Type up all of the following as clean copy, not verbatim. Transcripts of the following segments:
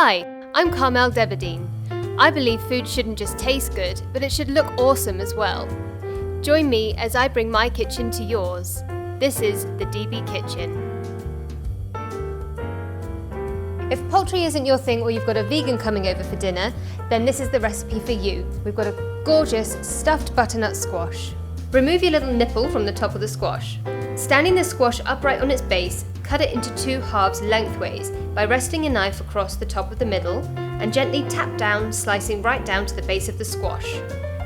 Hi, I'm Carmel Debadine. I believe food shouldn't just taste good, but it should look awesome as well. Join me as I bring my kitchen to yours. This is the DB Kitchen. If poultry isn't your thing or you've got a vegan coming over for dinner, then this is the recipe for you. We've got a gorgeous stuffed butternut squash. Remove your little nipple from the top of the squash. Standing the squash upright on its base, cut it into 2 halves lengthways by resting your knife across the top of the middle and gently tap down, slicing right down to the base of the squash.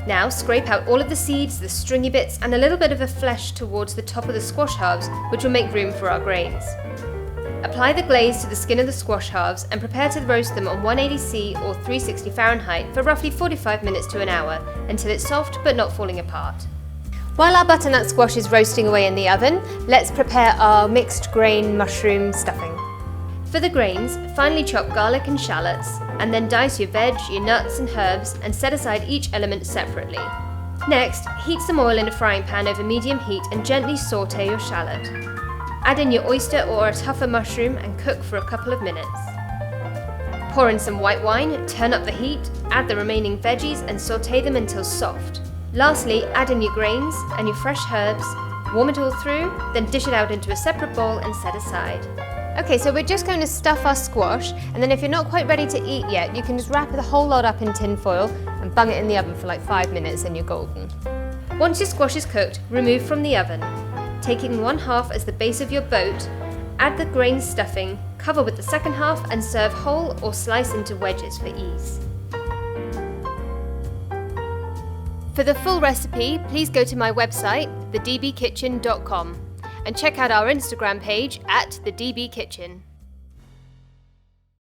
Now scrape out all of the seeds, the stringy bits and a little bit of the flesh towards the top of the squash halves, which will make room for our grains. Apply the glaze to the skin of the squash halves and prepare to roast them on 180°C or 360 Fahrenheit for roughly 45 minutes to an hour until it's soft but not falling apart. While our butternut squash is roasting away in the oven, let's prepare our mixed grain mushroom stuffing. For the grains, finely chop garlic and shallots, and then dice your veg, your nuts and herbs and set aside each element separately. Next, heat some oil in a frying pan over medium heat and gently saute your shallot. Add in your oyster or a tougher mushroom and cook for a couple of minutes. Pour in some white wine, turn up the heat, add the remaining veggies and saute them until soft. Lastly, add in your grains and your fresh herbs, warm it all through, then dish it out into a separate bowl and set aside. Okay, so we're just going to stuff our squash, and then if you're not quite ready to eat yet, you can just wrap the whole lot up in tin foil and bung it in the oven for like 5 minutes and you're golden. Once your squash is cooked, remove from the oven. Taking 1/2 as the base of your boat, add the grain stuffing, cover with the second half and serve whole or slice into wedges for ease. For the full recipe, please go to my website, thedbkitchen.com, and check out our Instagram page @thedbkitchen.